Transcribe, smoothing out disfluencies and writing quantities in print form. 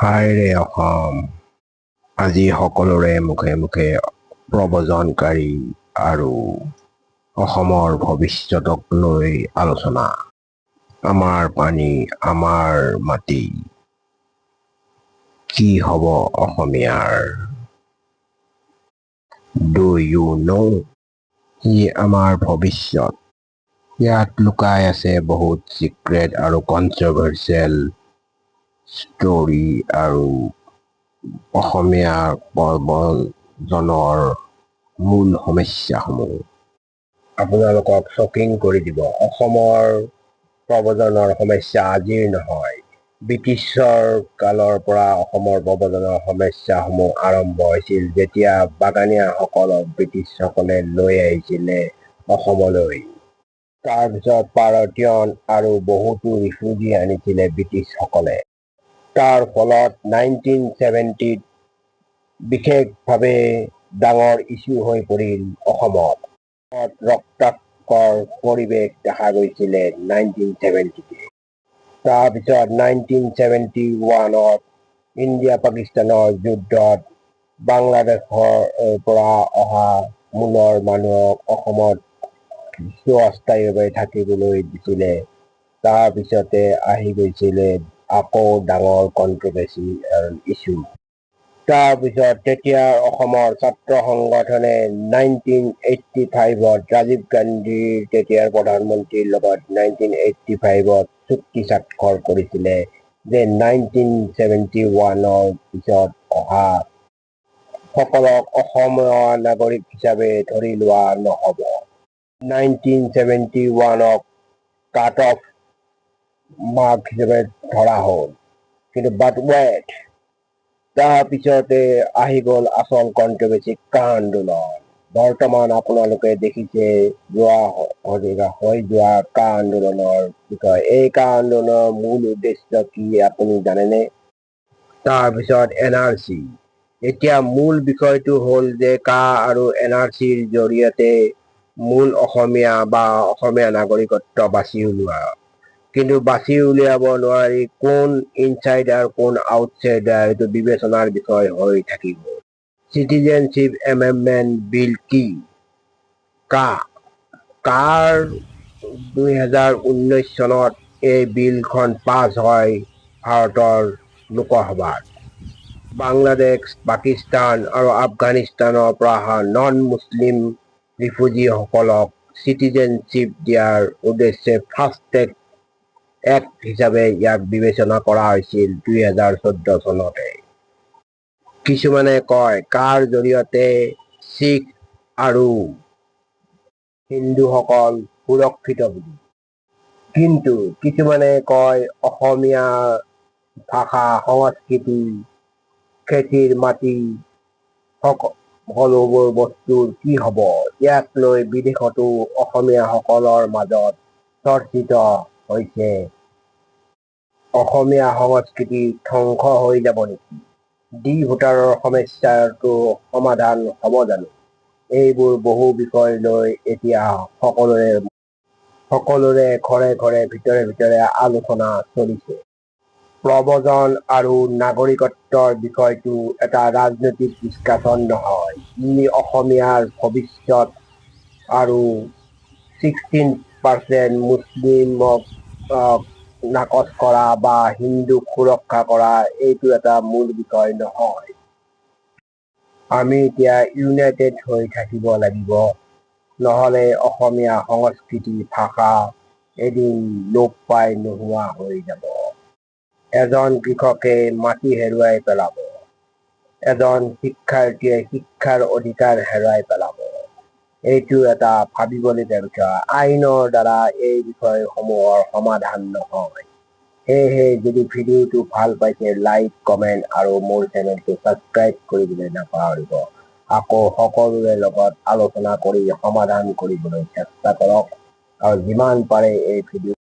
হায় ৰে অসম, আজি সকলোৰে মুখে মুখে প্ৰব্ৰজনকাৰী আৰু অসমৰ ভৱিষ্যতক লৈ আলোচনা। আমাৰ পানী, আমাৰ মাটি, কি হ'ব অসমীয়াৰ? Do U know? ই আমাৰ ভৱিষ্যত। ইয়াত লুকাই আছে বহুত চিক্ৰেট আৰু কন্ট্ৰভাৰ্চিয়েল ষ্টৰী আৰু অসমীয়া প্ৰব্ৰজনৰ মূল সমস্যাসমূহ আপোনালোকক শ্বকিং কৰি দিব। অসমৰ প্ৰব্ৰজনৰ সমস্যা আজিৰ নহয়, ব্ৰিটিছৰ কালৰ পৰা অসমৰ প্ৰব্ৰজনৰ সমস্যাসমূহ আৰম্ভ হৈছিল, যেতিয়া বাগানীয়াসকলক ব্ৰিটিছসকলে লৈ আহিছিলে অসমলৈ। তাৰপিছত পাৰ্টিয়ন আৰু বহুতো ৰিফিউজি আনিছিলে ব্ৰিটিছসকলে। তাৰ ফলত 1970ত বিশেষভাৱে ডাঙৰ ইছ্যু হৈ পৰিল অসমত। ৰক্তাক্তৰ পৰিৱেশ দেখা গৈছিলে 1970তে। তাৰপিছত 1971ত ইণ্ডিয়া পাকিস্তানৰ যুদ্ধত বাংলাদেশৰ পৰা অহা মূলৰ মানুহক অসমত অস্থায়ীভাৱে থাকিবলৈ দিছিলে। তাৰপিছতে আহি গৈছিলে আকৌ ডাঙৰ কন্ট্ৰভাৰ্চি ইছ্যু। তাৰপিছত তেতিয়া অসমৰ ছাত্ৰ সংগঠনে 1985ত ৰাজীৱ গান্ধীৰ তেতিয়াৰ প্ৰধানমন্ত্ৰীৰ লগত 1985ত চুক্তি স্বাক্ষৰ কৰিছিলে যে 1971ৰ পিছত অহা সকলক অসমীয়া নাগৰিক হিচাপে ধৰি লোৱা নহ'ব। 1971ক কাট অফ মাৰ্ক হিচাপে ধৰা হ'ল। কিন্তু বাট ৱেট, তাৰপিছতে আহি গ'ল আচল কন্ট্ৰভাৰ্চি কা আন্দোলন। বৰ্তমান আপোনালোকে দেখিছে হৈ যোৱা কা আন্দোলনৰ বিষয়ে। এই কা আন্দোলনৰ মূল উদ্দেশ্য কি আপুনি জানেনে? তাৰপিছত NRC। এতিয়া মূল বিষয়টো হ'ল যে কা আৰু NRCৰ জৰিয়তে মূল অসমীয়া বা অসমীয়া নাগৰিকত্ব বাছি উলিওৱা। কিন্তু বাছি উলিয়াব নোৱাৰি কোন ইনচাইডাৰ কোন আউটচাইডাৰ, এইটো বিবেচনাৰ বিষয় হৈ থাকিব। চিটিজেনশ্বিপ এমেণ্ডমেণ্ট বিল কি? কাৰ 2019 চনত এই বিলখন পাছ হয় ভাৰতৰ লোকসভাত। বাংলাদেশ, পাকিস্তান আৰু আফগানিস্তানৰ পৰা অহা নন-মুছলিম ৰিফিউজিসকলক চিটিজেনশ্বিপ দিয়াৰ উদ্দেশ্যে ফাষ্ট ট্ৰেক এক্ট হিচাপে ইয়াক বিবেচনা কৰা হৈছিল 2014 চনতে। কিছুমানে কয় কাৰ জৰিয়তে শিখ আৰু হিন্দুসকল সুৰক্ষিত বুলি। কিন্তু কিছুমানে কয় অসমীয়া ভাষা, সংস্কৃতি, খেতিৰ মাটি সকলোবোৰ বস্তুৰ কি হ'ব? ইয়াক লৈ বিদেশতো অসমীয়াসকলৰ মাজত চৰ্চিত হৈছে অসমীয়া সংস্কৃতি ধ্বংস হৈ যাব নেকি? ভোটাৰৰ সমস্যাটো সমাধান হ'ব জানো? এইবোৰ বহু বিষয় লৈ এতিয়া সকলোৰে ঘৰে ঘৰে ভিতৰে ভিতৰে আলোচনা চলিছে। প্ৰব্ৰজন আৰু নাগৰিকত্বৰ বিষয়টো এটা ৰাজনৈতিক ডিছকাশ্যন নহয়, ই অসমীয়াৰ ভৱিষ্যত আৰু 16% মুছলিমক নাকচ কৰা বা হিন্দুক সুৰক্ষা কৰা, এইটো এটা মূল বিষয় নহয়। আমি এতিয়া ইউনাইটেড হৈ থাকিব লাগিব, নহ'লে অসমীয়া সংস্কৃতি ভাষা এদিন লোপ পাই নোহোৱা হৈ যাব। এজন কৃষকে মাটি হেৰুৱাই পেলাব, এজন শিক্ষাৰ্থীয়ে শিক্ষাৰ অধিকাৰ হেৰুৱাই পেলাব। এইটো এটা ভাবিবলগীয়া বিষয়। আইনৰ দ্বাৰা এই বিষয়সমূহৰ সমাধান নহয়। সেয়েহে যদি ভিডিঅ'টো ভাল পাইছে লাইক, কমেণ্ট আৰু মোৰ চেনেলটো ছাবস্ক্ৰাইব কৰিবলৈ নাপাহৰিব। আকৌ সকলোৰে লগত আলোচনা কৰি সমাধান কৰিবলৈ চেষ্টা কৰক আৰু যিমান পাৰে এই ভিডিঅ'